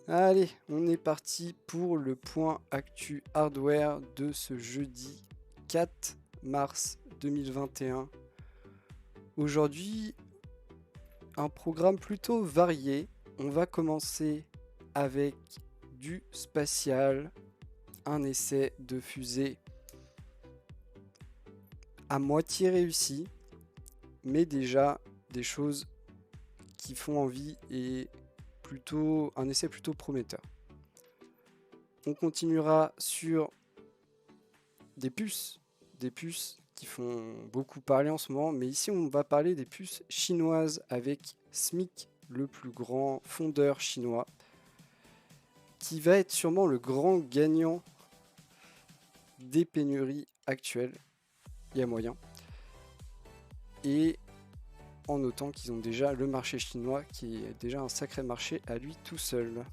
Allez, on est parti pour le point actu hardware de ce jeudi 4 mars 2021. Aujourd'hui, un programme plutôt varié. On va commencer avec du spatial, un essai de fusée à moitié réussi, mais déjà des choses qui font envie et plutôt un essai plutôt prometteur. On continuera sur des puces qui font beaucoup parler en ce moment, mais ici on va parler des puces chinoises avec SMIC, le plus grand fondeur chinois, qui va être sûrement le grand gagnant des pénuries actuelles. Il y a moyen. Et en notant qu'ils ont déjà le marché chinois, qui est déjà un sacré marché à lui tout seul.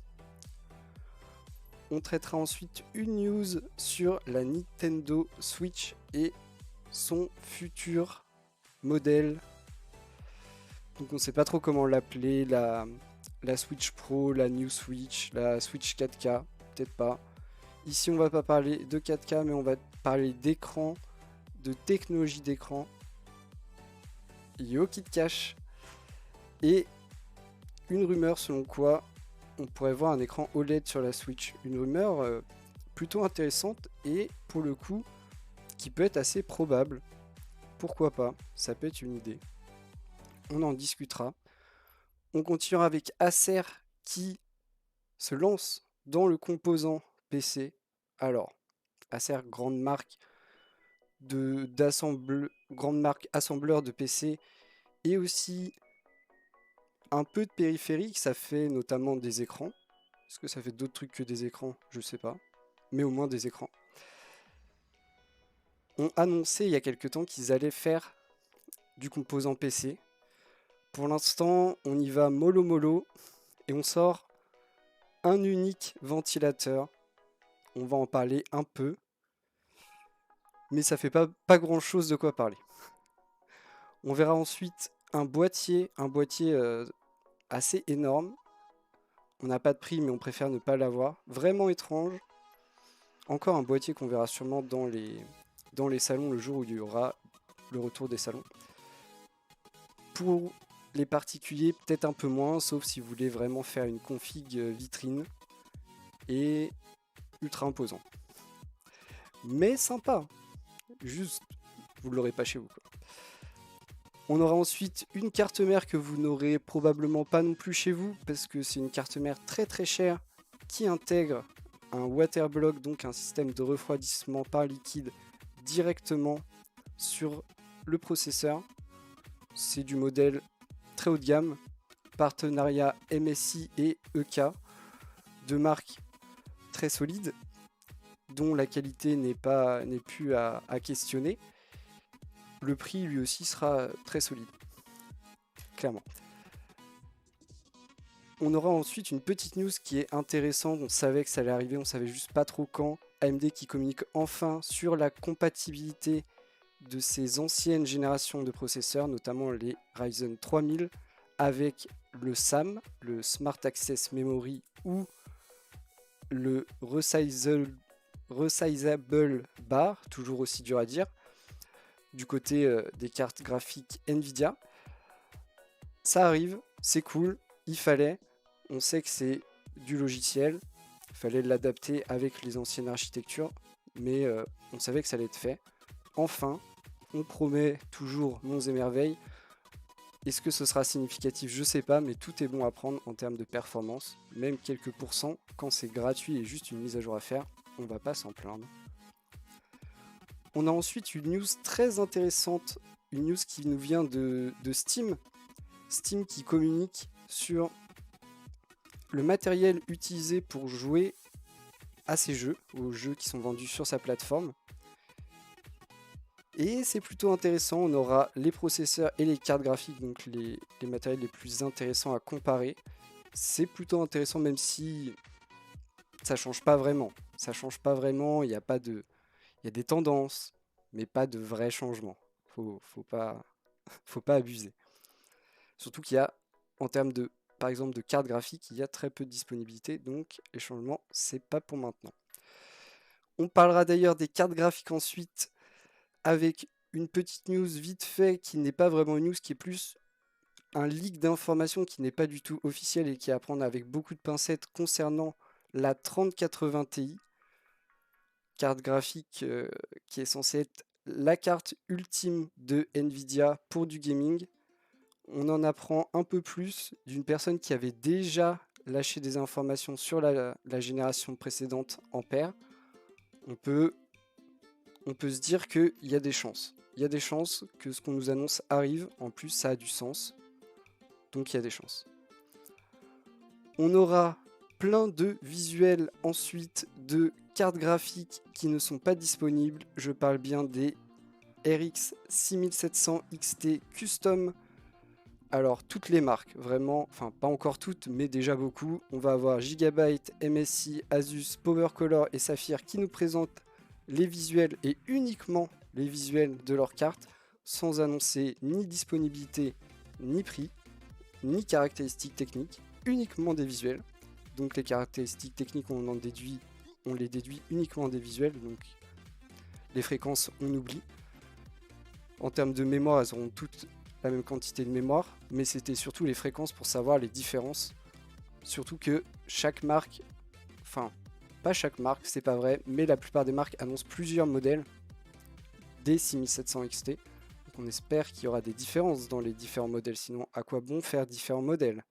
On traitera ensuite une news sur la Nintendo Switch et son futur modèle. Donc on ne sait pas trop comment l'appeler, la Switch Pro, la New Switch, la Switch 4K, peut-être pas. Ici on va pas parler de 4K, mais on va parler d'écran, de technologie d'écran. Yo Kit Cash. Et une rumeur selon quoi on pourrait voir un écran OLED sur la Switch. Une rumeur plutôt intéressante et pour le coup qui peut être assez probable. Pourquoi pas, ça peut être une idée. On en discutera. On continuera avec Acer qui se lance dans le composant PC. Alors, Acer, grande marque assembleur de PC et aussi un peu de périphérique, ça fait notamment des écrans. Est-ce que ça fait d'autres trucs que des écrans? Je sais pas. Mais au moins des écrans. On annonçait il y a quelques temps qu'ils allaient faire du composant PC. Pour l'instant, on y va mollo mollo et on sort un unique ventilateur. On va en parler un peu, mais ça fait pas grand chose de quoi parler. On verra ensuite un boîtier assez énorme. On n'a pas de prix, mais on préfère ne pas l'avoir. Vraiment étrange. Encore un boîtier qu'on verra sûrement dans les salons le jour où il y aura le retour des salons. Pour les particuliers, peut-être un peu moins, sauf si vous voulez vraiment faire une config vitrine et ultra imposant. Mais sympa. Juste, vous ne l'aurez pas chez vous, quoi. On aura ensuite une carte mère que vous n'aurez probablement pas non plus chez vous, parce que c'est une carte mère très très chère qui intègre un water block, donc un système de refroidissement par liquide directement sur le processeur. C'est du modèle très haut de gamme, partenariat MSI et EK, deux marques très solides, dont la qualité n'est plus à questionner. Le prix lui aussi sera très solide, clairement. On aura ensuite une petite news qui est intéressante, on savait que ça allait arriver, on savait juste pas trop quand. AMD qui communique enfin sur la compatibilité de ses anciennes générations de processeurs, notamment les Ryzen 3000, avec le SAM, le Smart Access Memory, ou le Resizable Bar, toujours aussi dur à dire, du côté des cartes graphiques Nvidia. Ça arrive, c'est cool, il fallait. On sait que c'est du logiciel, il fallait l'adapter avec les anciennes architectures, mais on savait que ça allait être fait. Enfin, on promet toujours monts et merveilles. Est-ce que ce sera significatif? Je sais pas, mais tout est bon à prendre en termes de performance. Même quelques pourcents, quand c'est gratuit et juste une mise à jour à faire, on va pas s'en plaindre. On a ensuite une news très intéressante, une news qui nous vient de Steam. Steam qui communique sur le matériel utilisé pour jouer à ses jeux, aux jeux qui sont vendus sur sa plateforme. Et c'est plutôt intéressant, on aura les processeurs et les cartes graphiques, donc les matériels les plus intéressants à comparer. C'est plutôt intéressant même si ça change pas vraiment. Ça change pas vraiment, il y a des tendances, mais pas de vrais changements. Faut pas abuser. Surtout qu'il y a, en termes de par exemple de cartes graphiques, il y a très peu de disponibilité, donc les changements, c'est pas pour maintenant. On parlera d'ailleurs des cartes graphiques ensuite, avec une petite news vite fait qui n'est pas vraiment une news, qui est plus un leak d'informations qui n'est pas du tout officiel et qui est à prendre avec beaucoup de pincettes concernant la 3080 Ti, carte graphique qui est censée être la carte ultime de Nvidia pour du gaming. On en apprend un peu plus d'une personne qui avait déjà lâché des informations sur la génération précédente Ampère. On peut se dire qu'il y a des chances. Il y a des chances que ce qu'on nous annonce arrive. En plus, ça a du sens. Donc il y a des chances. On aura plein de visuels ensuite de cartes graphiques qui ne sont pas disponibles. Je parle bien des RX 6700 XT Custom. Alors toutes les marques, vraiment, enfin pas encore toutes, mais déjà beaucoup. On va avoir Gigabyte, MSI, Asus, PowerColor et Saphir qui nous présentent les visuels et uniquement les visuels de leurs cartes, sans annoncer ni disponibilité, ni prix, ni caractéristiques techniques, uniquement des visuels. Donc les caractéristiques techniques, on les déduit uniquement des visuels, donc les fréquences, on oublie. En termes de mémoire, elles auront toutes la même quantité de mémoire, mais c'était surtout les fréquences pour savoir les différences. Surtout que chaque marque, enfin, pas chaque marque, c'est pas vrai, mais la plupart des marques annoncent plusieurs modèles des 6700 XT. Donc on espère qu'il y aura des différences dans les différents modèles, sinon à quoi bon faire différents modèles?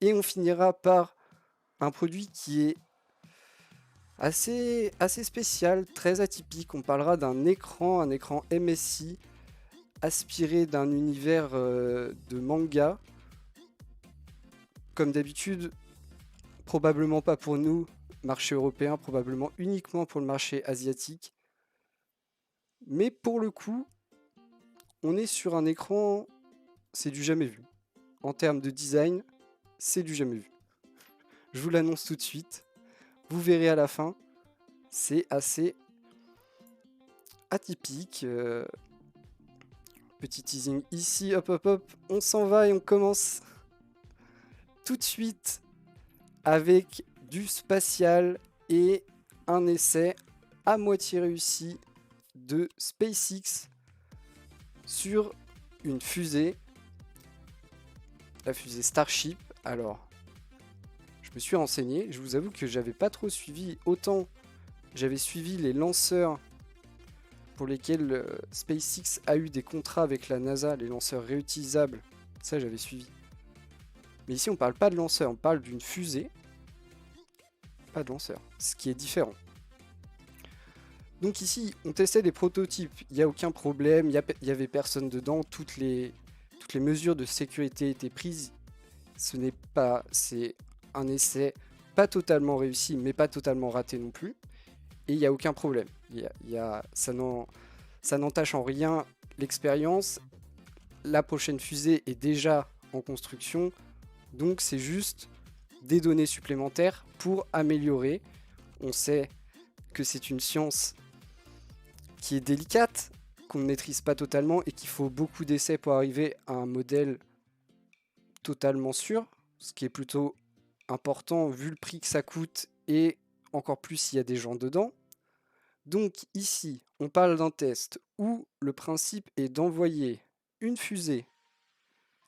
Et on finira par un produit qui est assez spécial, très atypique. On parlera d'un écran, un écran MSI, aspiré d'un univers de manga. Comme d'habitude, probablement pas pour nous, marché européen, probablement uniquement pour le marché asiatique. Mais pour le coup, on est sur un écran, c'est du jamais vu. En termes de design, c'est du jamais vu. Je vous l'annonce tout de suite. Vous verrez à la fin, c'est assez atypique. Petit teasing ici, hop hop hop, on s'en va et on commence tout de suite avec du spatial et un essai à moitié réussi de SpaceX sur une fusée, la fusée Starship. Alors, je me suis renseigné, je vous avoue que j'avais pas trop suivi, autant j'avais suivi les lanceurs pour lesquels SpaceX a eu des contrats avec la NASA, les lanceurs réutilisables, ça j'avais suivi. Mais ici on parle pas de lanceur, on parle d'une fusée, pas de lanceur, ce qui est différent. Donc ici on testait des prototypes, il n'y a aucun problème, il n'y avait personne dedans, toutes les mesures de sécurité étaient prises. C'est un essai pas totalement réussi, mais pas totalement raté non plus. Et il n'y a aucun problème. Ça n'entache en rien l'expérience. La prochaine fusée est déjà en construction. Donc c'est juste des données supplémentaires pour améliorer. On sait que c'est une science qui est délicate, qu'on ne maîtrise pas totalement et qu'il faut beaucoup d'essais pour arriver à un modèle totalement sûr, ce qui est plutôt important vu le prix que ça coûte et encore plus s'il y a des gens dedans. Donc ici, on parle d'un test où le principe est d'envoyer une fusée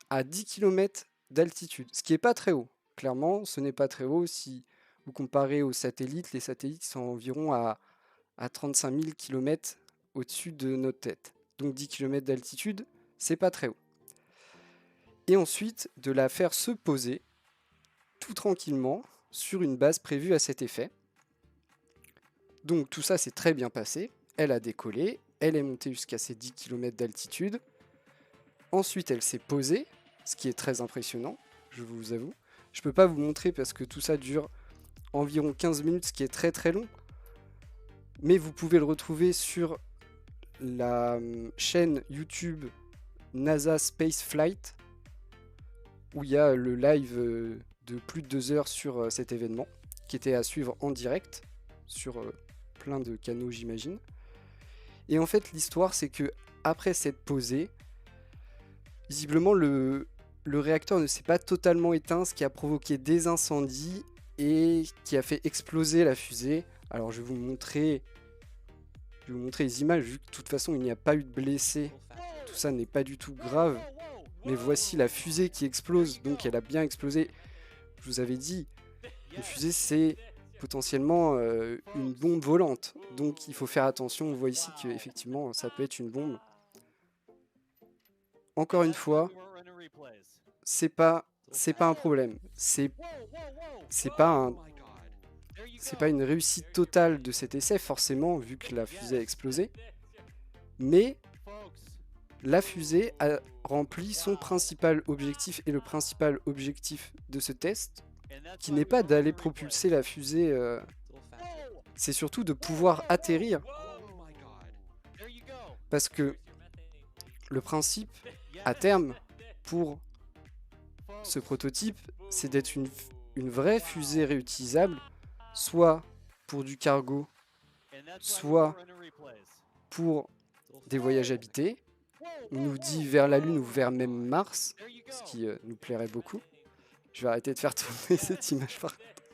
à 10 km d'altitude, ce qui n'est pas très haut. Clairement, ce n'est pas très haut si vous comparez aux satellites. Les satellites sont environ à 35 000 km au-dessus de notre tête. Donc 10 km d'altitude, c'est pas très haut. Et ensuite, de la faire se poser tout tranquillement sur une base prévue à cet effet. Donc tout ça s'est très bien passé. Elle a décollé, elle est montée jusqu'à ses 10 km d'altitude. Ensuite, elle s'est posée, ce qui est très impressionnant, je vous avoue. Je peux pas vous montrer parce que tout ça dure environ 15 minutes, ce qui est très très long. Mais vous pouvez le retrouver sur la chaîne YouTube NASA Space Flight, où il y a le live de plus de 2 heures sur cet événement, qui était à suivre en direct, sur plein de canaux j'imagine. Et en fait l'histoire c'est que après cette posée, visiblement le réacteur ne s'est pas totalement éteint, ce qui a provoqué des incendies et qui a fait exploser la fusée. Alors je vais vous montrer les images, vu que de toute façon il n'y a pas eu de blessés. Tout ça n'est pas du tout grave. Mais voici la fusée qui explose, donc elle a bien explosé. Je vous avais dit, une fusée c'est potentiellement une bombe volante. Donc il faut faire attention, on voit ici qu'effectivement ça peut être une bombe. Encore une fois, c'est pas un problème. C'est pas une réussite totale de cet essai, forcément, vu que la fusée a explosé. Mais la fusée a rempli son principal objectif, et le principal objectif de ce test, qui n'est pas d'aller propulser la fusée, c'est surtout de pouvoir atterrir. Parce que le principe, à terme, pour ce prototype, c'est d'être une vraie fusée réutilisable, soit pour du cargo, soit pour des voyages habités. On nous dit vers la Lune ou vers même Mars, ce qui nous plairait beaucoup. Je vais arrêter de faire tourner cette image par contre.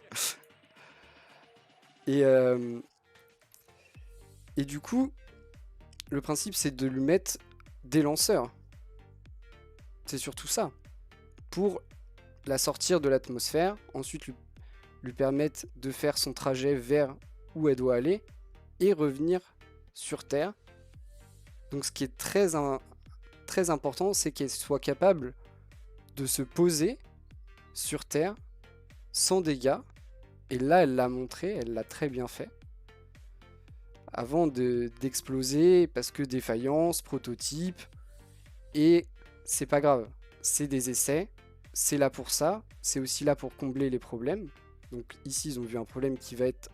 Et du coup, le principe c'est de lui mettre des lanceurs. C'est surtout ça. Pour la sortir de l'atmosphère, ensuite lui permettre de faire son trajet vers où elle doit aller et revenir sur Terre. Donc ce qui est très important, c'est qu'elle soit capable de se poser sur Terre sans dégâts. Et là, elle l'a montré, elle l'a très bien fait. Avant d'exploser, parce que défaillance, prototype, et c'est pas grave. C'est des essais, c'est là pour ça, c'est aussi là pour combler les problèmes. Donc ici, ils ont vu un problème qui va être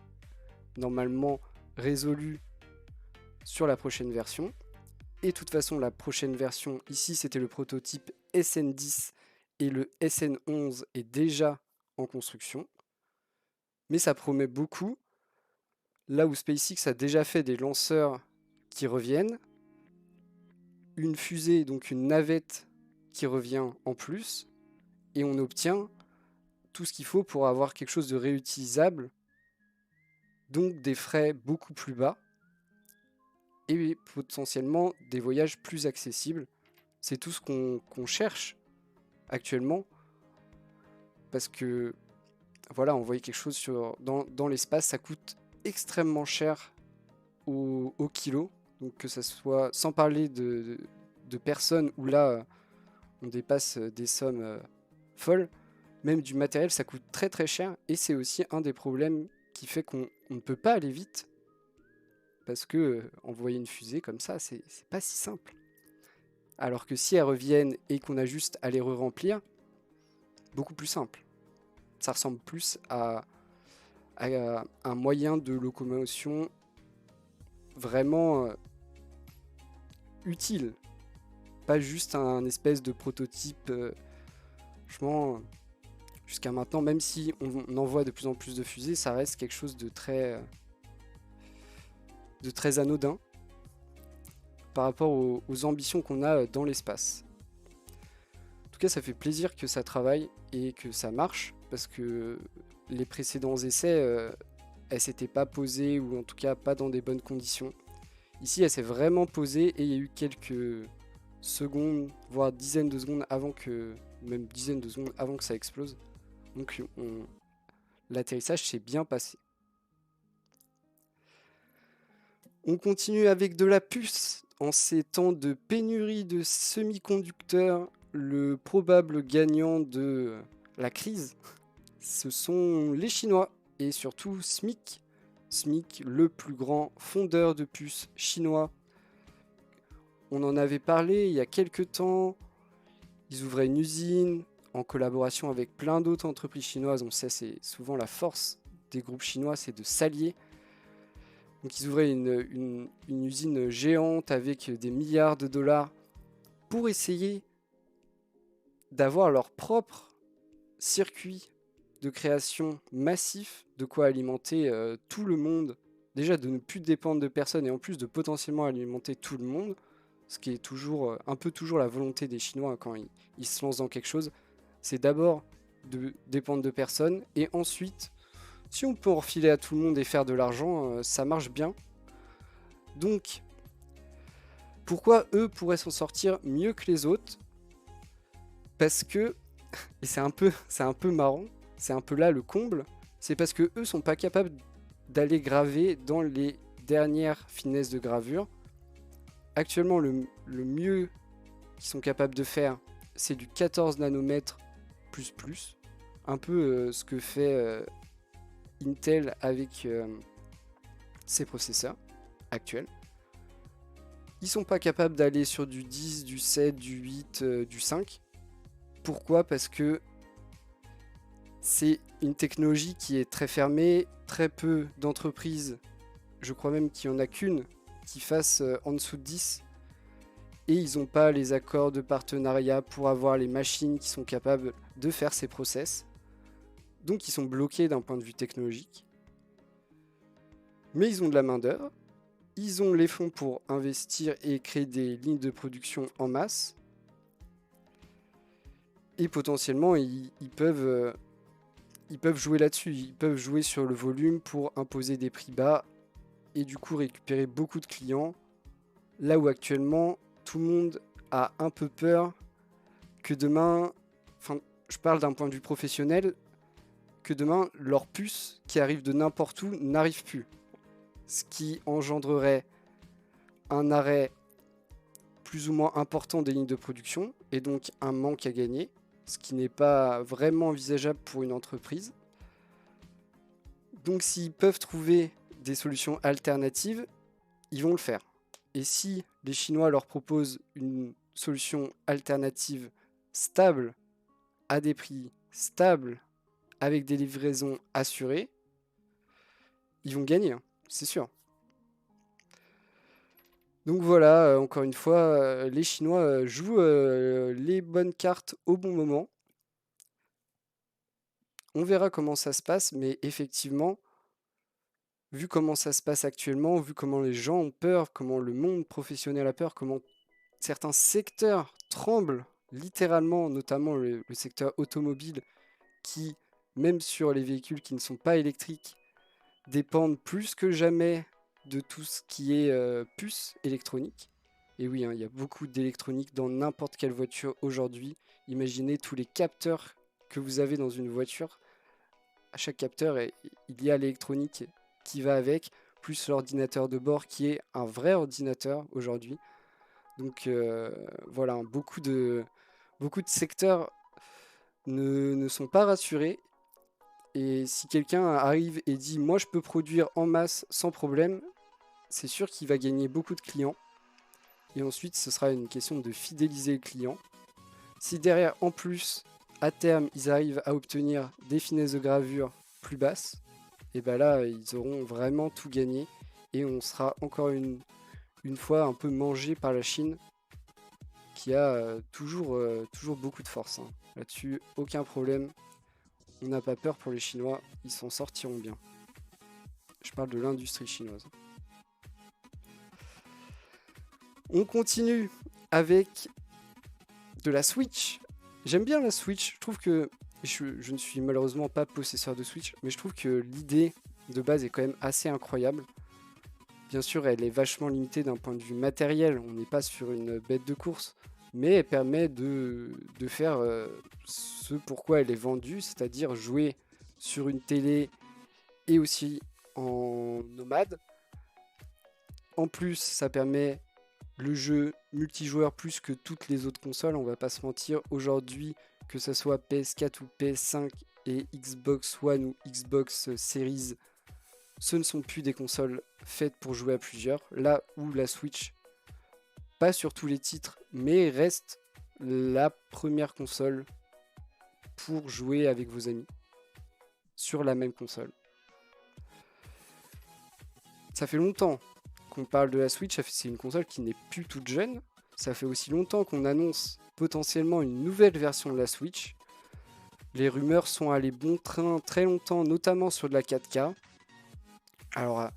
normalement résolu sur la prochaine version. Et de toute façon, la prochaine version, ici, c'était le prototype SN10 et le SN11 est déjà en construction. Mais ça promet beaucoup. Là où SpaceX a déjà fait des lanceurs qui reviennent, une fusée, donc une navette qui revient en plus, et on obtient tout ce qu'il faut pour avoir quelque chose de réutilisable, donc des frais beaucoup plus bas, et potentiellement des voyages plus accessibles. C'est tout ce qu'on cherche actuellement, parce que voilà, envoyer quelque chose dans l'espace, ça coûte extrêmement cher au kilo, donc que ça soit, sans parler de personnes où là on dépasse des sommes folles, même du matériel ça coûte très très cher, et c'est aussi un des problèmes qui fait qu'on ne peut pas aller vite, parce que envoyer une fusée comme ça, c'est pas si simple. Alors que si elles reviennent et qu'on a juste à les re-remplir, beaucoup plus simple. Ça ressemble plus à un moyen de locomotion vraiment utile, pas juste un espèce de prototype. Franchement, jusqu'à maintenant, même si on envoie de plus en plus de fusées, ça reste quelque chose de très anodin par rapport aux ambitions qu'on a dans l'espace. En tout cas, ça fait plaisir que ça travaille et que ça marche, parce que les précédents essais, elle s'était pas posée, ou en tout cas pas dans des bonnes conditions. Ici, elle s'est vraiment posée, et il y a eu quelques secondes, voire dizaines de secondes avant que ça explose. Donc l'atterrissage s'est bien passé. On continue avec de la puce. En ces temps de pénurie de semi-conducteurs, le probable gagnant de la crise, ce sont les Chinois, et surtout SMIC. SMIC, le plus grand fondeur de puces chinois. On en avait parlé il y a quelques temps. Ils ouvraient une usine en collaboration avec plein d'autres entreprises chinoises. On sait, c'est souvent la force des groupes chinois, c'est de s'allier. Donc ils ouvraient une usine géante avec des milliards de dollars pour essayer d'avoir leur propre circuit de création massif, de quoi alimenter tout le monde. Déjà de ne plus dépendre de personne, et en plus de potentiellement alimenter tout le monde. ce qui est toujours un peu toujours la volonté des Chinois quand ils se lancent dans quelque chose, c'est d'abord de dépendre de personne, et ensuite, si on peut en refiler à tout le monde et faire de l'argent, ça marche bien. Donc, pourquoi eux pourraient s'en sortir mieux que les autres? Parce que, et c'est un peu marrant, c'est un peu là le comble, c'est parce que eux sont pas capables d'aller graver dans les dernières finesses de gravure. Actuellement, le mieux qu'ils sont capables de faire, c'est du 14 nanomètres plus, un peu ce que fait Intel avec ses processeurs actuels. Ils sont pas capables d'aller sur du 10, du 7, du 8, du 5. Pourquoi? Parce que c'est une technologie qui est très fermée, très peu d'entreprises, je crois même qu'il n'y en a qu'une qui fasse en dessous de 10, et ils n'ont pas les accords de partenariat pour avoir les machines qui sont capables de faire ces process. Donc ils sont bloqués d'un point de vue technologique. Mais ils ont de la main-d'œuvre, ils ont les fonds pour investir et créer des lignes de production en masse. Et potentiellement, ils peuvent jouer là-dessus. Ils peuvent jouer sur le volume pour imposer des prix bas et du coup récupérer beaucoup de clients. Là où actuellement, tout le monde a un peu peur que demain, enfin, je parle d'un point de vue professionnel, que demain, leur puce qui arrive de n'importe où n'arrive plus. Ce qui engendrerait un arrêt plus ou moins important des lignes de production et donc un manque à gagner, ce qui n'est pas vraiment envisageable pour une entreprise. Donc s'ils peuvent trouver des solutions alternatives, ils vont le faire. Et si les Chinois leur proposent une solution alternative stable, à des prix stables, avec des livraisons assurées, ils vont gagner, c'est sûr. Donc voilà, encore une fois, les Chinois jouent les bonnes cartes au bon moment. On verra comment ça se passe, mais effectivement, vu comment ça se passe actuellement, vu comment les gens ont peur, comment le monde professionnel a peur, comment certains secteurs tremblent littéralement, notamment le secteur automobile, qui, même sur les véhicules qui ne sont pas électriques, dépendent plus que jamais de tout ce qui est puce électronique. Et oui, hein, il y a beaucoup d'électronique dans n'importe quelle voiture aujourd'hui. Imaginez tous les capteurs que vous avez dans une voiture. À chaque capteur, il y a l'électronique qui va avec, plus l'ordinateur de bord qui est un vrai ordinateur aujourd'hui. Donc voilà, beaucoup de secteurs ne sont pas rassurés. Et si quelqu'un arrive et dit « moi je peux produire en masse sans problème », c'est sûr qu'il va gagner beaucoup de clients. Et ensuite, ce sera une question de fidéliser le client. Si derrière, en plus, à terme, ils arrivent à obtenir des finesses de gravure plus basses, et bien là, ils auront vraiment tout gagné. Et on sera encore une fois un peu mangé par la Chine, qui a toujours beaucoup de force. Hein. Là-dessus, aucun problème. On n'a pas peur pour les Chinois, ils s'en sortiront bien. Je parle de l'industrie chinoise. On continue avec de la Switch. J'aime bien la Switch. Je trouve que je ne suis malheureusement pas possesseur de Switch, mais je trouve que l'idée de base est quand même assez incroyable. Bien sûr, elle est vachement limitée d'un point de vue matériel. On n'est pas sur une bête de course, mais elle permet de faire ce pourquoi elle est vendue, c'est-à-dire jouer sur une télé et aussi en nomade. En plus, ça permet le jeu multijoueur plus que toutes les autres consoles, on va pas se mentir. Aujourd'hui, que ce soit PS4 ou PS5 et Xbox One ou Xbox Series, ce ne sont plus des consoles faites pour jouer à plusieurs. Là où la Switch, pas sur tous les titres, mais reste la première console pour jouer avec vos amis sur la même console. Ça fait longtemps qu'on parle de la Switch, c'est une console qui n'est plus toute jeune. Ça fait aussi longtemps qu'on annonce potentiellement une nouvelle version de la Switch. Les rumeurs sont allées bon train très longtemps, notamment sur de la 4K. Alors,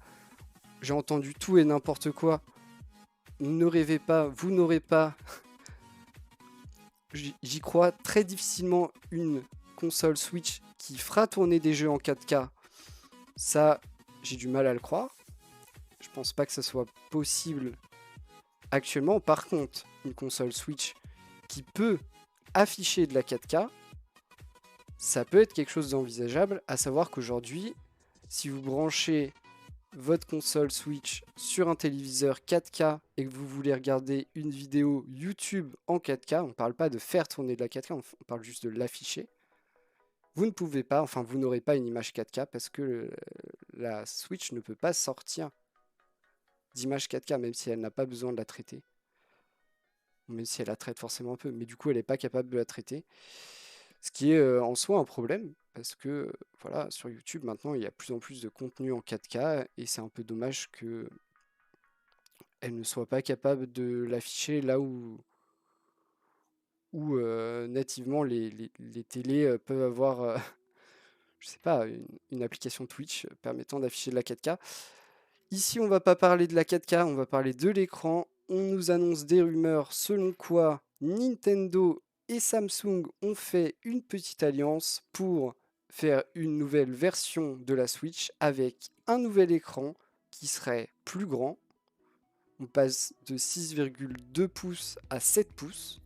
j'ai entendu tout et n'importe quoi, ne rêvez pas, vous n'aurez pas, j'y crois très difficilement, une console Switch qui fera tourner des jeux en 4K. Ça, j'ai du mal à le croire. Je pense pas que ça soit possible actuellement. Par contre, une console Switch qui peut afficher de la 4K, ça peut être quelque chose d'envisageable, à savoir qu'aujourd'hui, si vous branchez votre console Switch sur un téléviseur 4K et que vous voulez regarder une vidéo YouTube en 4K, on ne parle pas de faire tourner de la 4K, on parle juste de l'afficher, vous ne pouvez pas, enfin vous n'aurez pas une image 4K parce que la Switch ne peut pas sortir d'image 4K, même si elle n'a pas besoin de la traiter. Même si elle la traite forcément un peu, mais du coup elle n'est pas capable de la traiter. Ce qui est en soi un problème, parce que voilà, sur YouTube maintenant il y a de plus en plus de contenu en 4K, et c'est un peu dommage que elle ne soit pas capable de l'afficher là où nativement les télés peuvent avoir, je sais pas, une application Twitch permettant d'afficher de la 4K. Ici on va pas parler de la 4K, on va parler de l'écran. On nous annonce des rumeurs selon quoi Nintendo et Samsung ont fait une petite alliance pour faire une nouvelle version de la Switch avec un nouvel écran qui serait plus grand. On passe de 6,2 pouces à 7 pouces.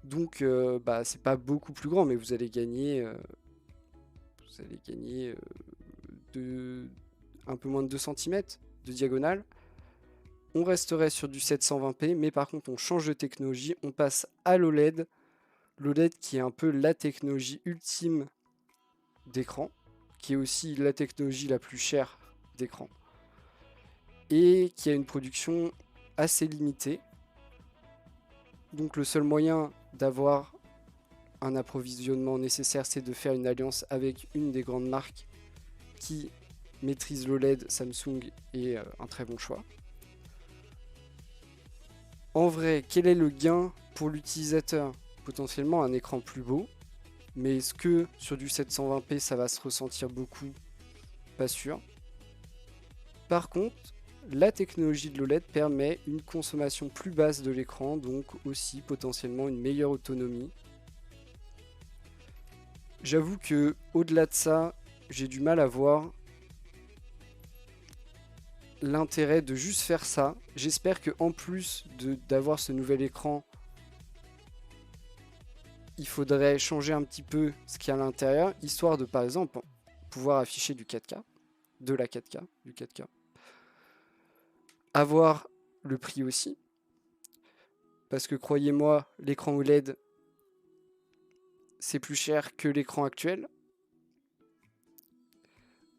Donc c'est pas beaucoup plus grand, mais vous allez gagner, un peu moins de 2 cm de diagonale. On resterait sur du 720p, mais par contre on change de technologie, on passe à l'OLED. L'OLED qui est un peu la technologie ultime d'écran, qui est aussi la technologie la plus chère d'écran, et qui a une production assez limitée. Donc le seul moyen d'avoir un approvisionnement nécessaire, c'est de faire une alliance avec une des grandes marques qui maîtrise l'OLED. Samsung est un très bon choix. En vrai, quel est le gain pour l'utilisateur? Potentiellement un écran plus beau, mais est-ce que sur du 720p ça va se ressentir beaucoup? Pas sûr. Par contre, la technologie de l'OLED permet une consommation plus basse de l'écran, donc aussi potentiellement une meilleure autonomie. J'avoue que au-delà de ça, j'ai du mal à voir l'intérêt de juste faire ça. J'espère que en plus d'avoir ce nouvel écran, il faudrait changer un petit peu ce qu'il y a à l'intérieur, histoire de par exemple pouvoir afficher du 4K, de la 4K, du 4K. Avoir le prix aussi, parce que croyez-moi, l'écran OLED c'est plus cher que l'écran actuel.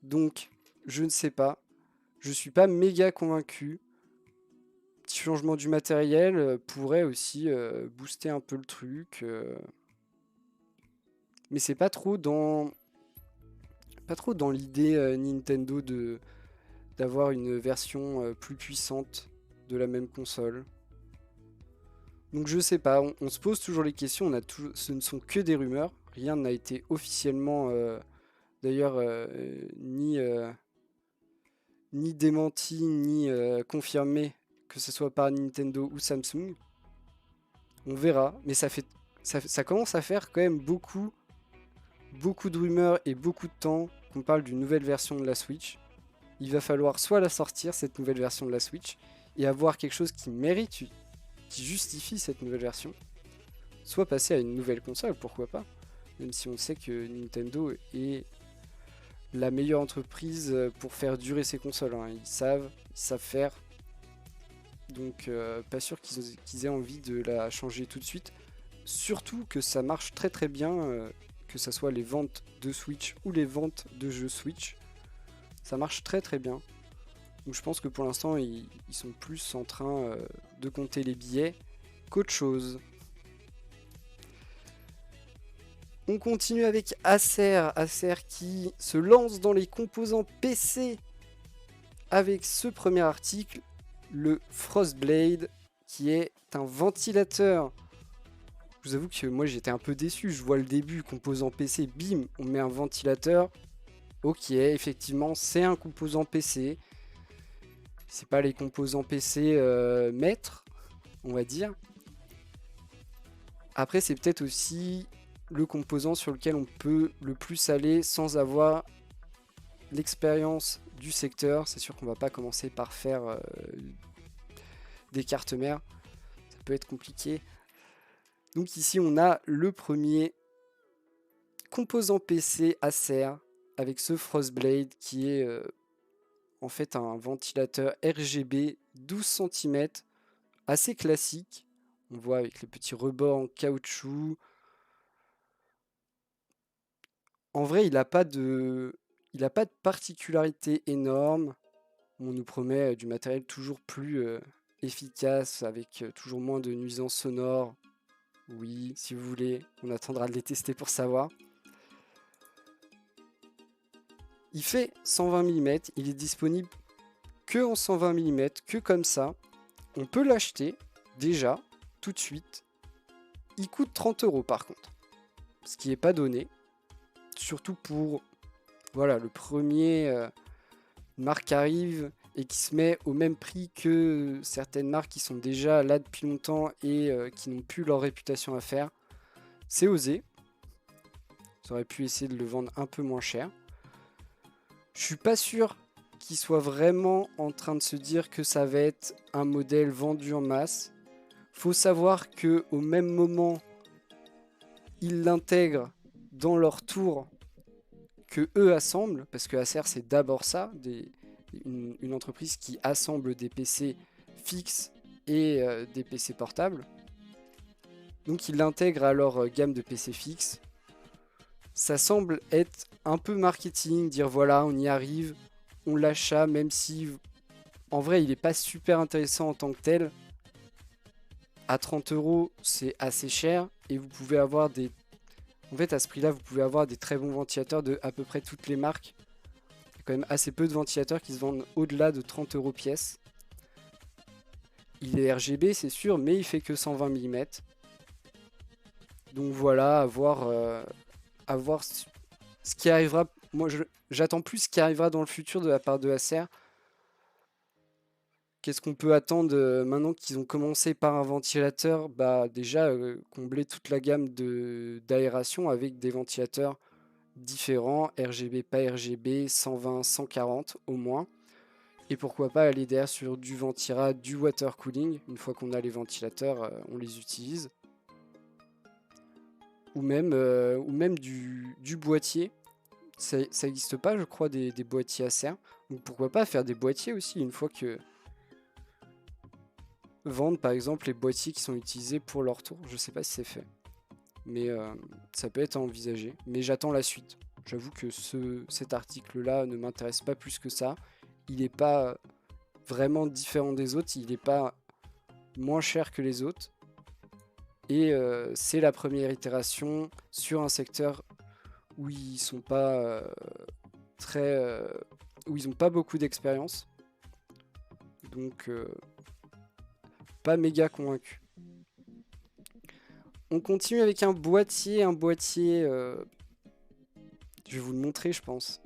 Donc je ne sais pas, je suis pas méga convaincu. Petit changement du matériel pourrait aussi booster un peu le truc, mais c'est pas trop dans l'idée Nintendo d'avoir une version plus puissante de la même console. Donc je sais pas, on se pose toujours les questions, ce ne sont que des rumeurs, rien n'a été officiellement d'ailleurs ni démenti ni confirmé, que ce soit par Nintendo ou Samsung. On verra, mais ça commence à faire quand même beaucoup de rumeurs et beaucoup de temps qu'on parle d'une nouvelle version de la Switch. Il va falloir soit la sortir, cette nouvelle version de la Switch, et avoir quelque chose qui mérite, qui justifie cette nouvelle version, soit passer à une nouvelle console, pourquoi pas, même si on sait que Nintendo est la meilleure entreprise pour faire durer ses consoles, hein. Ils savent faire, donc pas sûr qu'ils aient envie de la changer tout de suite, surtout que ça marche très très bien, que ce soit les ventes de Switch ou les ventes de jeux Switch, ça marche très très bien. Donc je pense que pour l'instant ils sont plus en train de compter les billets qu'autre chose. On continue avec Acer qui se lance dans les composants PC avec ce premier article, le Frostblade, qui est un ventilateur. Je vous avoue que moi j'étais un peu déçu, je vois le début, composant PC, bim, on met un ventilateur. Ok, effectivement c'est un composant PC. C'est pas les composants PC maîtres, on va dire. Après, c'est peut-être aussi le composant sur lequel on peut le plus aller sans avoir l'expérience du secteur. C'est sûr qu'on va pas commencer par faire des cartes mères. Ça peut être compliqué. Donc ici, on a le premier composant PC Acer avec ce Frostblade qui est en fait un ventilateur RGB 12 cm assez classique. On voit avec les petits rebords en caoutchouc. En vrai, il n'a pas de particularité énorme. On nous promet du matériel toujours plus efficace, avec toujours moins de nuisances sonores. Oui, si vous voulez, on attendra de les tester pour savoir. Il fait 120 mm, il est disponible que en 120 mm, que comme ça. On peut l'acheter déjà, tout de suite. Il coûte 30 € par contre, ce qui n'est pas donné. Surtout pour voilà, le premier marque arrive et qui se met au même prix que certaines marques qui sont déjà là depuis longtemps et qui n'ont plus leur réputation à faire. C'est osé. Ils auraient pu essayer de le vendre un peu moins cher. Je suis pas sûr qu'ils soient vraiment en train de se dire que ça va être un modèle vendu en masse. Faut savoir que au même moment, ils l'intègrent dans leur tour que eux assemblent, parce que Acer c'est d'abord ça, une entreprise qui assemble des PC fixes et des PC portables. Donc ils l'intègrent à leur gamme de PC fixes. Ça semble être un peu marketing, dire voilà, on y arrive, on l'achat, même si en vrai il n'est pas super intéressant en tant que tel. À 30 € c'est assez cher et vous pouvez avoir des... En fait à ce prix là vous pouvez avoir des très bons ventilateurs de à peu près toutes les marques. Il y a quand même assez peu de ventilateurs qui se vendent au-delà de 30 € pièce. Il est RGB c'est sûr mais il fait que 120 mm. Donc voilà, à voir ce qui arrivera. Moi j'attends plus ce qui arrivera dans le futur de la part de Acer. Qu'est-ce qu'on peut attendre maintenant qu'ils ont commencé par un ventilateur? Bah déjà combler toute la gamme d'aération avec des ventilateurs différents, RGB, pas RGB, 120, 140 au moins. Et pourquoi pas aller derrière sur du Ventira, du water cooling. Une fois qu'on a les ventilateurs, on les utilise. Ou même du boîtier. Ça n'existe pas, je crois, des boîtiers Acer. Donc pourquoi pas faire des boîtiers aussi une fois que... Vendre par exemple les boîtiers qui sont utilisés pour leur tour. Je sais pas si c'est fait. Mais ça peut être envisagé. Mais j'attends la suite. J'avoue que cet article-là ne m'intéresse pas plus que ça. Il n'est pas vraiment différent des autres. Il n'est pas moins cher que les autres. Et c'est la première itération sur un secteur où ils sont pas où ils n'ont pas beaucoup d'expérience. Donc pas méga convaincu. On continue avec un boîtier, je vais vous le montrer je pense.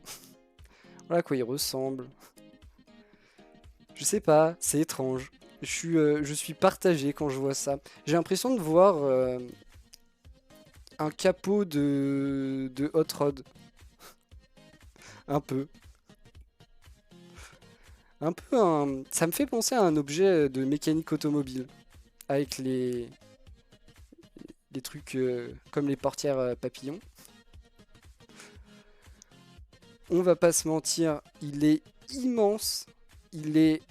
Voilà à quoi il ressemble. Je sais pas, c'est étrange. Je suis partagé quand je vois ça. J'ai l'impression de voir un capot de Hot Rod. Un peu. Ça me fait penser à un objet de mécanique automobile. Avec les trucs comme les portières papillons. On va pas se mentir, il est immense. Il est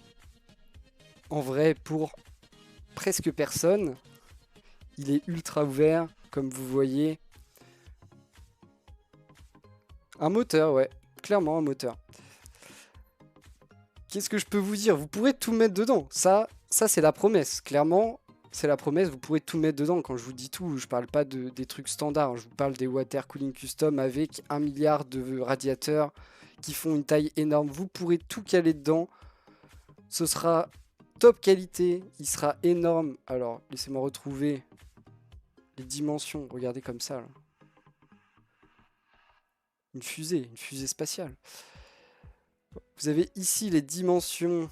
en vrai pour presque personne. Il est ultra ouvert, comme vous voyez. Un moteur, ouais. Clairement un moteur. Qu'est-ce que je peux vous dire? Vous pourrez tout mettre dedans. Ça c'est la promesse. Clairement, c'est la promesse. Vous pourrez tout mettre dedans. Quand je vous dis tout, je parle pas des trucs standards. Je vous parle des water cooling custom avec 1 milliard de radiateurs qui font une taille énorme. Vous pourrez tout caler dedans. Ce sera top qualité. Il sera énorme. Alors, laissez-moi retrouver les dimensions. Regardez comme ça, là. Une fusée spatiale. Vous avez ici les dimensions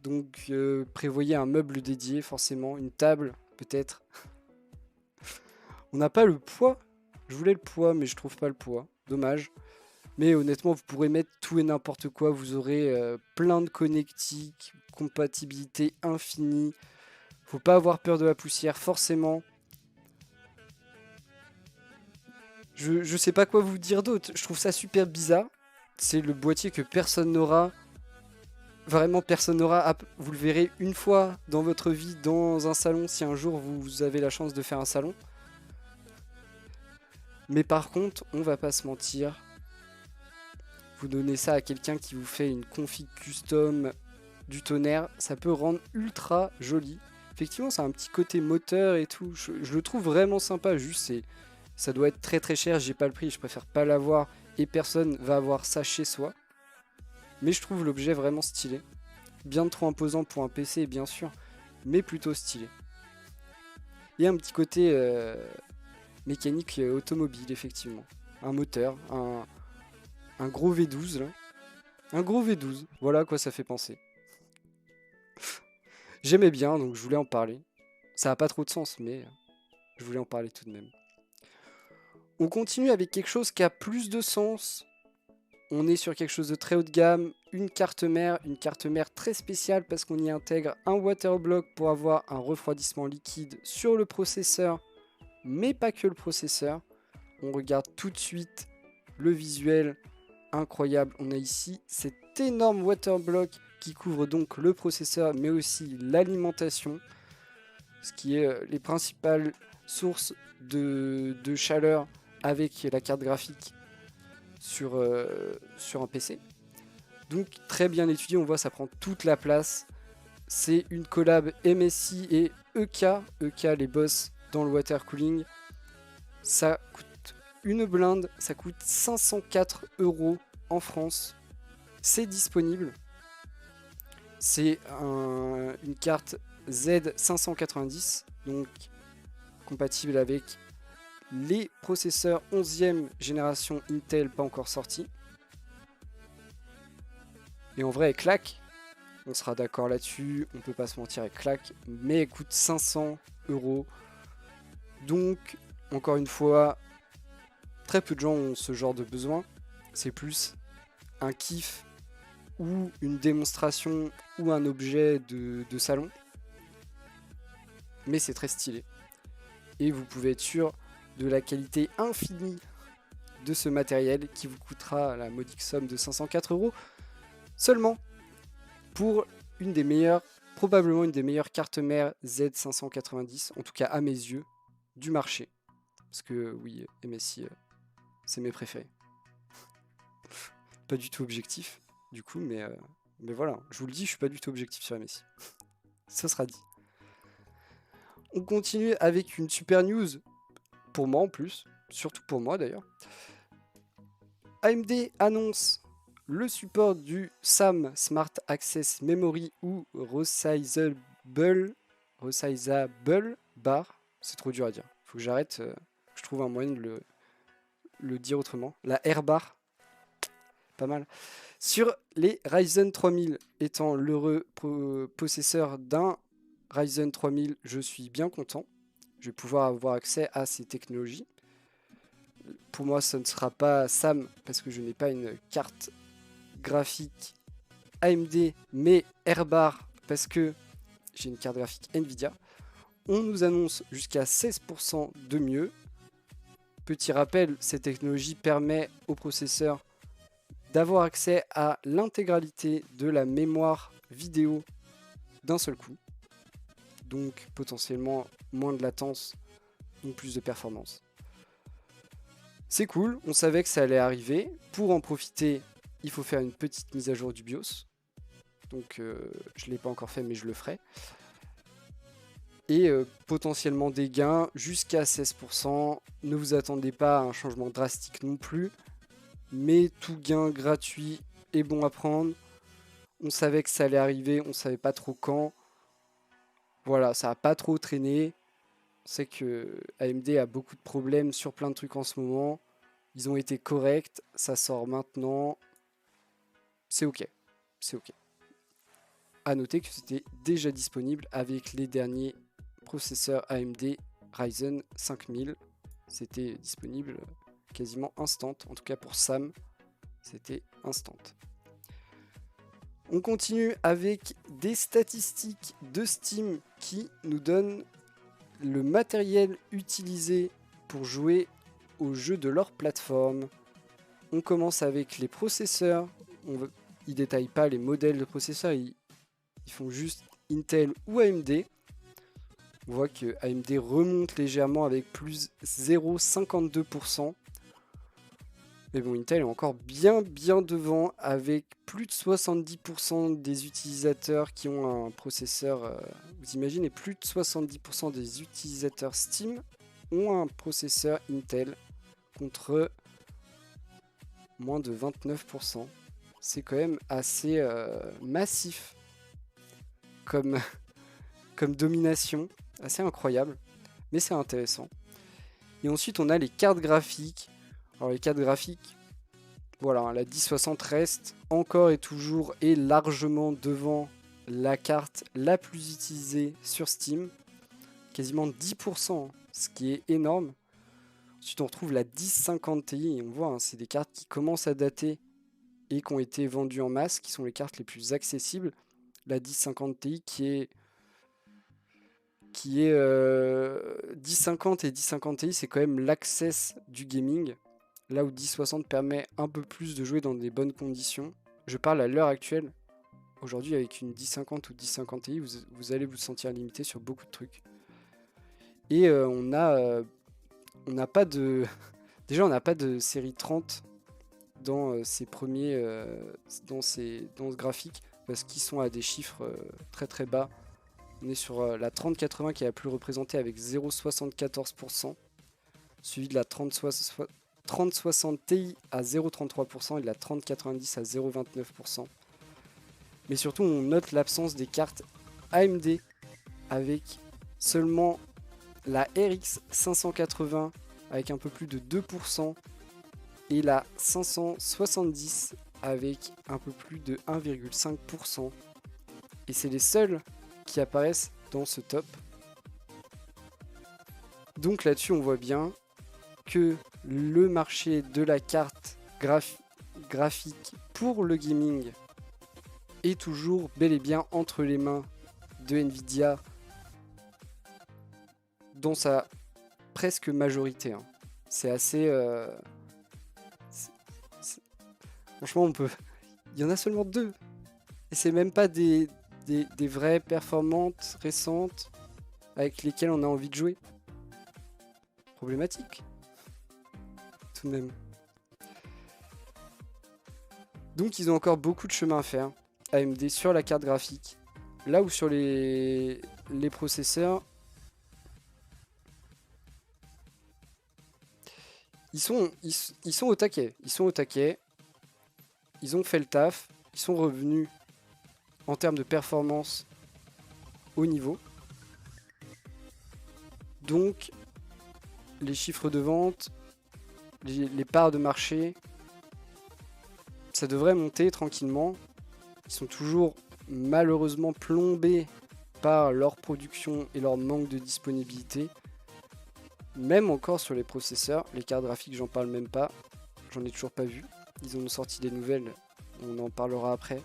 Donc prévoyez un meuble dédié, forcément, une table, peut-être. On n'a pas le poids. Je voulais le poids, mais je trouve pas le poids. Dommage. Mais honnêtement, vous pourrez mettre tout et n'importe quoi. Vous aurez plein de connectiques, compatibilité infinie. Faut pas avoir peur de la poussière, forcément. Je sais pas quoi vous dire d'autre. Je trouve ça super bizarre. C'est le boîtier que personne n'aura. Vraiment, personne n'aura. Vous le verrez une fois dans votre vie dans un salon si un jour vous avez la chance de faire un salon. Mais par contre, on va pas se mentir. Vous donnez ça à quelqu'un qui vous fait une config custom du tonnerre, ça peut rendre ultra joli. Effectivement, ça a un petit côté moteur et tout. Je le trouve vraiment sympa. Juste, ça doit être très très cher. J'ai pas le prix. Je préfère pas l'avoir et personne va avoir ça chez soi. Mais je trouve l'objet vraiment stylé. Bien trop imposant pour un PC, bien sûr, mais plutôt stylé. Il y a un petit côté mécanique automobile, effectivement. Un moteur, un gros V12 là. Un gros V12, voilà à quoi ça fait penser. J'aimais bien, donc je voulais en parler. Ça n'a pas trop de sens, mais je voulais en parler tout de même. On continue avec quelque chose qui a plus de sens. On est sur quelque chose de très haut de gamme, une carte mère très spéciale parce qu'on y intègre un waterblock pour avoir un refroidissement liquide sur le processeur, mais pas que le processeur. On regarde tout de suite le visuel incroyable. On a ici cet énorme waterblock qui couvre donc le processeur, mais aussi l'alimentation, ce qui est les principales sources de chaleur avec la carte graphique sur un PC. Donc très bien étudié, on voit ça prend toute la place. C'est une collab MSI et EK, les boss dans le water cooling. Ça coûte une blinde, ça coûte 504 € en France. C'est disponible. C'est une carte Z590, donc compatible avec les processeurs 11e génération Intel pas encore sortis. Et en vrai, elle claque. On sera d'accord là-dessus. On peut pas se mentir, elle claque. Mais elle coûte 500 €. Donc, encore une fois, très peu de gens ont ce genre de besoin. C'est plus un kiff ou une démonstration ou un objet de salon. Mais c'est très stylé. Et vous pouvez être sûr de la qualité infinie de ce matériel qui vous coûtera la modique somme de 504 € seulement pour une des meilleures, probablement une des meilleures cartes mères Z590, en tout cas à mes yeux, du marché. Parce que oui, MSI, c'est mes préférés. Pas du tout objectif, du coup, mais voilà, je vous le dis, je suis pas du tout objectif sur MSI. Ça sera dit. On continue avec une super news, pour moi en plus, surtout pour moi d'ailleurs. AMD annonce le support du SAM Smart Access Memory ou Resizable Bar. C'est trop dur à dire. Faut que j'arrête. Je trouve un moyen de le dire autrement. La R bar. Pas mal. Sur les Ryzen 3000, étant l'heureux possesseur d'un Ryzen 3000, je suis bien content. Je vais pouvoir avoir accès à ces technologies. Pour moi, ce ne sera pas SAM parce que je n'ai pas une carte graphique AMD, mais Airbar parce que j'ai une carte graphique Nvidia. On nous annonce jusqu'à 16% de mieux. Petit rappel, cette technologie permet au processeur d'avoir accès à l'intégralité de la mémoire vidéo d'un seul coup. Donc potentiellement moins de latence, donc plus de performance. C'est cool, on savait que ça allait arriver. Pour en profiter, il faut faire une petite mise à jour du BIOS. Donc je ne l'ai pas encore fait, mais je le ferai. Et potentiellement des gains jusqu'à 16%. Ne vous attendez pas à un changement drastique non plus. Mais tout gain gratuit est bon à prendre. On savait que ça allait arriver, on ne savait pas trop quand. Voilà, ça n'a pas trop traîné. On sait que AMD a beaucoup de problèmes sur plein de trucs en ce moment. Ils ont été corrects, ça sort maintenant. C'est ok. C'est ok. À noter que c'était déjà disponible avec les derniers processeurs AMD Ryzen 5000. C'était disponible quasiment instant, en tout cas pour Sam, c'était instant. On continue avec des statistiques de Steam qui nous donnent le matériel utilisé pour jouer aux jeux de leur plateforme. On commence avec les processeurs. Ils ne détaillent pas les modèles de processeurs, ils font juste Intel ou AMD. On voit que AMD remonte légèrement avec plus 0,52%. Mais bon, Intel est encore bien devant avec plus de 70% des utilisateurs qui ont un processeur. Vous imaginez, plus de 70% des utilisateurs Steam ont un processeur Intel contre moins de 29%. C'est quand même assez massif comme domination, assez incroyable, mais c'est intéressant. Et ensuite, on a les cartes graphiques. Alors les cartes graphiques, voilà, la 1060 reste encore et toujours et largement devant la carte la plus utilisée sur Steam, quasiment 10%, ce qui est énorme. Ensuite, on retrouve la 1050 Ti, et on voit, hein, c'est des cartes qui commencent à dater et qui ont été vendues en masse, qui sont les cartes les plus accessibles. La 1050 Ti qui est 1050 et 1050 Ti, c'est quand même l'access du gaming. Là où 1060 permet un peu plus de jouer dans des bonnes conditions. Je parle à l'heure actuelle. Aujourd'hui, avec une 1050 ou 1050 Ti, vous allez vous sentir limité sur beaucoup de trucs. Et on n'a pas de... Déjà, on n'a pas de série 30 dans ces premiers... dans ce graphique, parce qu'ils sont à des chiffres très bas. On est sur la 3080 qui est la plus représentée avec 0,74%, suivi de la 3060 Ti à 0,33% et de la 3090 à 0,29%. Mais surtout, on note l'absence des cartes AMD avec seulement la RX 580 avec un peu plus de 2% et la 570 avec un peu plus de 1,5%. Et c'est les seuls qui apparaissent dans ce top. Donc là-dessus, on voit bien que le marché de la carte graphique pour le gaming est toujours bel et bien entre les mains de Nvidia dans sa presque majorité. Hein. C'est assez... Franchement, on peut... Il y en a seulement 2. Et c'est même pas des vraies performances récentes avec lesquelles on a envie de jouer. Problématique. Tout de même. Donc ils ont encore beaucoup de chemin à faire, AMD, sur la carte graphique. Là où sur les processeurs, ils sont au taquet. Ils sont au taquet. Ils ont fait le taf. Ils sont revenus en termes de performance au niveau. Donc les chiffres de vente, les parts de marché, ça devrait monter tranquillement. Ils sont toujours malheureusement plombés par leur production et leur manque de disponibilité. Même encore sur les processeurs, les cartes graphiques, j'en parle même pas. J'en ai toujours pas vu. Ils en ont sorti des nouvelles, on en parlera après.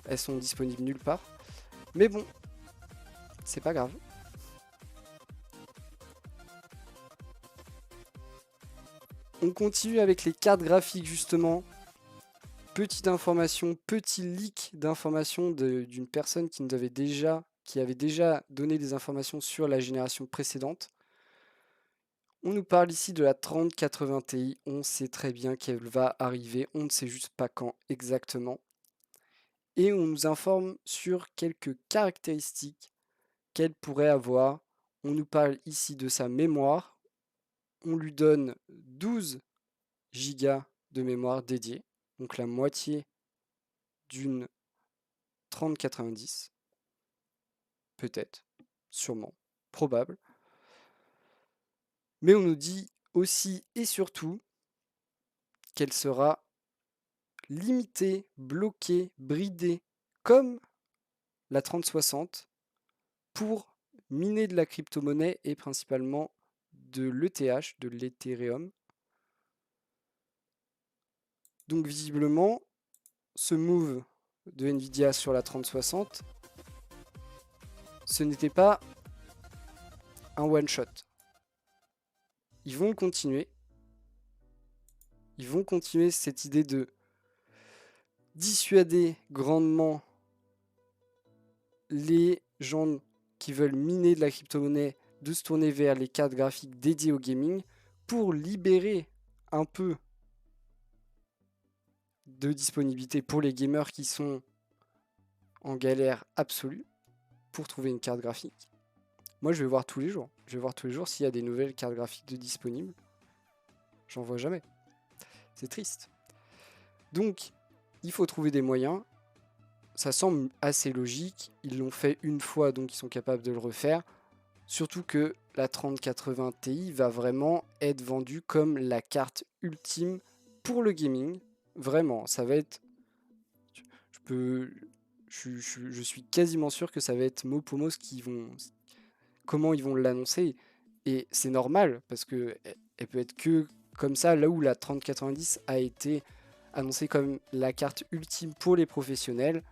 Elles sont disponibles nulle part. Mais bon, c'est pas grave. On continue avec les cartes graphiques justement. Petite information, petit leak d'informations d'une personne qui avait déjà donné des informations sur la génération précédente. On nous parle ici de la 3080 Ti. On sait très bien qu'elle va arriver, on ne sait juste pas quand exactement. Et on nous informe sur quelques caractéristiques qu'elle pourrait avoir. On nous parle ici de sa mémoire. On lui donne 12 Go de mémoire dédiée, donc la moitié d'une 3090. Peut-être, sûrement, probable. Mais on nous dit aussi et surtout qu'elle sera limitée, bloquée, bridée comme la 3060 pour miner de la crypto-monnaie et principalement de l'ETH, de l'Ethereum. Donc visiblement, ce move de Nvidia sur la 3060, ce n'était pas un one-shot. Ils vont continuer. Ils vont continuer cette idée de dissuader grandement les gens qui veulent miner de la crypto-monnaie de se tourner vers les cartes graphiques dédiées au gaming pour libérer un peu de disponibilité pour les gamers qui sont en galère absolue pour trouver une carte graphique. Moi, je vais voir tous les jours. Je vais voir tous les jours s'il y a des nouvelles cartes graphiques de disponibles. J'en vois jamais. C'est triste. Donc, il faut trouver des moyens. Ça semble assez logique. Ils l'ont fait une fois, donc ils sont capables de le refaire. Surtout que la 3080 Ti va vraiment être vendue comme la carte ultime pour le gaming. Vraiment, ça va être... Je suis quasiment sûr que ça va être mot pour mot comment ils vont l'annoncer. Et c'est normal, parce que elle peut être que comme ça, là où la 3090 a été annoncée comme la carte ultime pour les professionnels,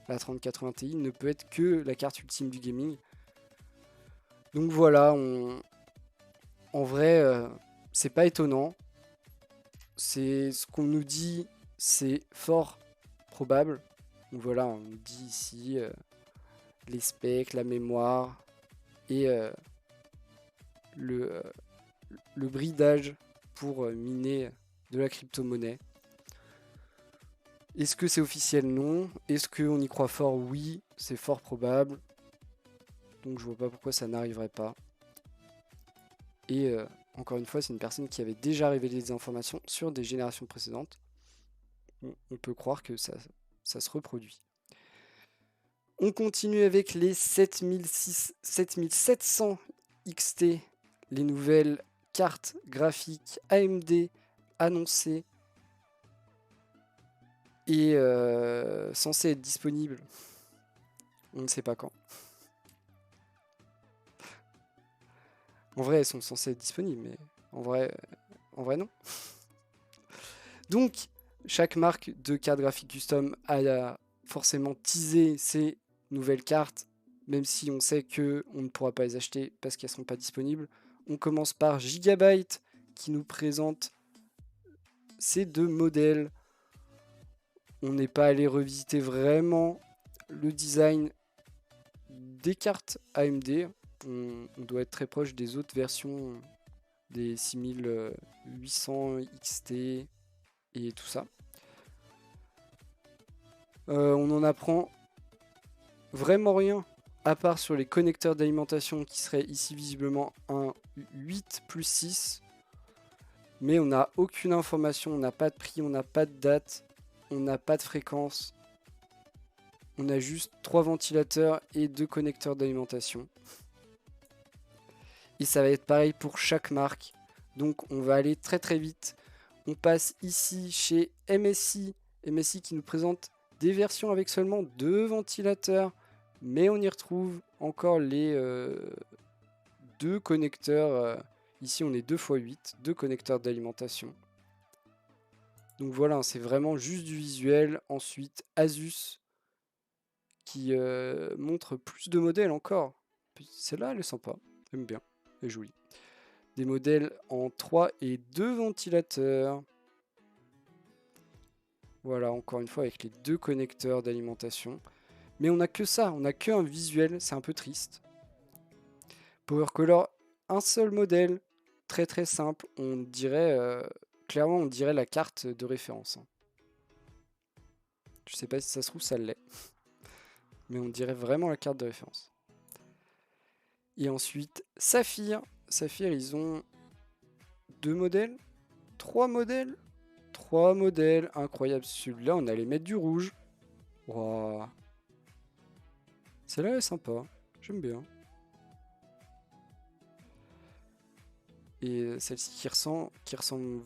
la 3080 Ti ne peut être que la carte ultime du gaming. Donc voilà, en vrai, c'est pas étonnant. C'est ce qu'on nous dit, c'est fort probable. Donc voilà, on nous dit ici les specs, la mémoire et le bridage pour miner de la crypto-monnaie. Est-ce que c'est officiel? Non. Est-ce qu'on y croit fort? Oui, c'est fort probable. Donc je vois pas pourquoi ça n'arriverait pas. Et encore une fois, c'est une personne qui avait déjà révélé des informations sur des générations précédentes. On peut croire que ça se reproduit. On continue avec les 7700 XT, les nouvelles cartes graphiques AMD annoncées et censées être disponibles. On ne sait pas quand. En vrai, elles sont censées être disponibles, mais en vrai non. Donc, chaque marque de carte graphique custom a forcément teasé ses nouvelles cartes, même si on sait qu'on ne pourra pas les acheter parce qu'elles ne sont pas disponibles. On commence par Gigabyte qui nous présente ces deux modèles. On n'est pas allé revisiter vraiment le design des cartes AMD. On doit être très proche des autres versions des 6800 XT et tout ça. On en apprend vraiment rien, à part sur les connecteurs d'alimentation qui seraient ici visiblement un 8+6. Mais on n'a aucune information, on n'a pas de prix, on n'a pas de date, on n'a pas de fréquence. On a juste 3 ventilateurs et 2 connecteurs d'alimentation. Et ça va être pareil pour chaque marque. Donc on va aller très très vite. On passe ici chez MSI. MSI qui nous présente des versions avec seulement 2 ventilateurs. Mais on y retrouve encore les 2 connecteurs. Ici on est 2x8, 2 connecteurs d'alimentation. Donc voilà, c'est vraiment juste du visuel. Ensuite, Asus qui montre plus de modèles encore. Celle-là, elle est sympa. J'aime bien. Elle est jolie. Des modèles en 3 et 2 ventilateurs. Voilà, encore une fois, avec les 2 connecteurs d'alimentation. Mais on n'a que ça, on n'a qu'un visuel, c'est un peu triste. Power Color, un seul modèle, très très simple. On dirait, clairement, on dirait la carte de référence. Je sais pas si ça se trouve, ça l'est. Mais on dirait vraiment la carte de référence. Et ensuite, Saphir. Saphir, ils ont 2 modèles, 3 modèles. 3 modèles, incroyable. Celui-là, on allait mettre du rouge. Wow. Celle-là est sympa, j'aime bien. Et celle-ci qui ressemble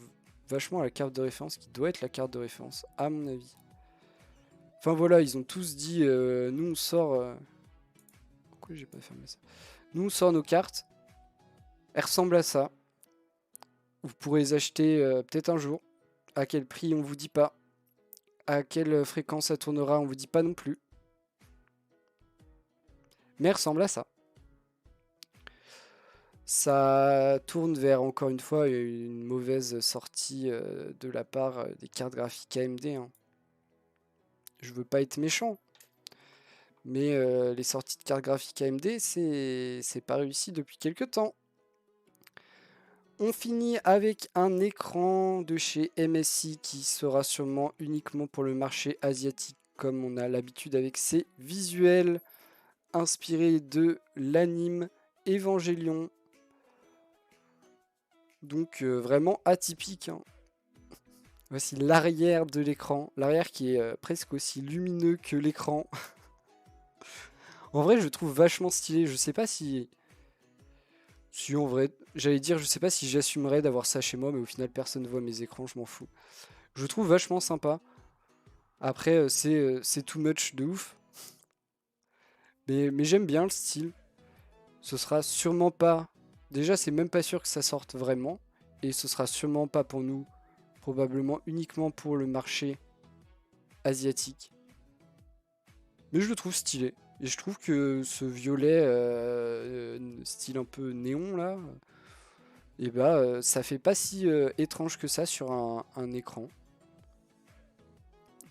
vachement à la carte de référence, qui doit être la carte de référence, à mon avis. Enfin voilà, ils ont tous dit, nous on sort... Pourquoi j'ai pas fermé ça? Nous on sort nos cartes. Elles ressemblent à ça. Vous pourrez les acheter peut-être un jour. À quel prix, on vous dit pas. À quelle fréquence ça tournera, on vous dit pas non plus. Mais elles ressemblent à ça. Ça tourne vers, encore une fois, une mauvaise sortie de la part des cartes graphiques AMD. Hein. Je veux pas être méchant. Mais les sorties de cartes graphiques AMD, c'est pas réussi depuis quelques temps. On finit avec un écran de chez MSI qui sera sûrement uniquement pour le marché asiatique, comme on a l'habitude avec ces visuels inspirés de l'anime Evangelion. Donc vraiment atypique. Hein. Voici l'arrière de l'écran, l'arrière qui est presque aussi lumineux que l'écran. En vrai, je le trouve vachement stylé. Je sais pas si... Si en vrai, j'allais dire, je sais pas si j'assumerais d'avoir ça chez moi, mais au final, personne ne voit mes écrans, je m'en fous. Je le trouve vachement sympa. Après, c'est too much de ouf. Mais j'aime bien le style. Ce sera sûrement pas... Déjà, c'est même pas sûr que ça sorte vraiment. Et ce sera sûrement pas pour nous. Probablement uniquement pour le marché asiatique. Mais je le trouve stylé. Et je trouve que ce violet style un peu néon là, et bah ça fait pas si étrange que ça sur un écran.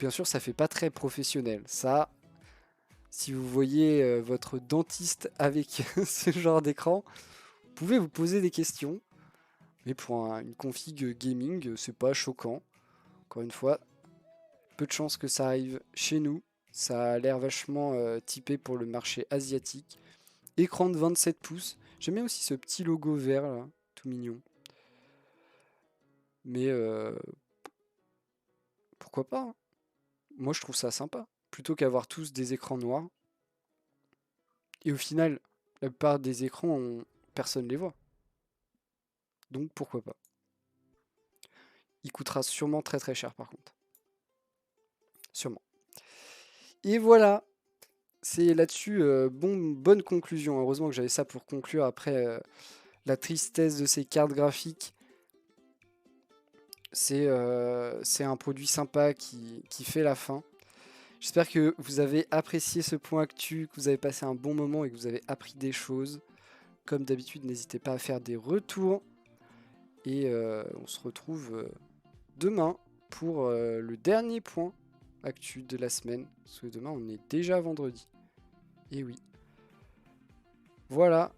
Bien sûr, ça fait pas très professionnel. Ça, si vous voyez votre dentiste avec ce genre d'écran, vous pouvez vous poser des questions. Mais pour une config gaming, c'est pas choquant. Encore une fois, peu de chances que ça arrive chez nous. Ça a l'air vachement typé pour le marché asiatique. Écran de 27 pouces. J'aime bien aussi ce petit logo vert là, tout mignon. Mais pourquoi pas hein. Moi je trouve ça sympa. Plutôt qu'avoir tous des écrans noirs. Et au final, la plupart des écrans, personne les voit. Donc pourquoi pas. Il coûtera sûrement très très cher par contre. Sûrement. Et voilà. C'est là-dessus, bonne conclusion. Heureusement que j'avais ça pour conclure après la tristesse de ces cartes graphiques. C'est un produit sympa qui fait la fin. J'espère que vous avez apprécié ce point actu, que vous avez passé un bon moment et que vous avez appris des choses. Comme d'habitude, n'hésitez pas à faire des retours. Et on se retrouve demain pour le dernier point actu de la semaine. Parce que demain, on est déjà vendredi. Et oui. Voilà.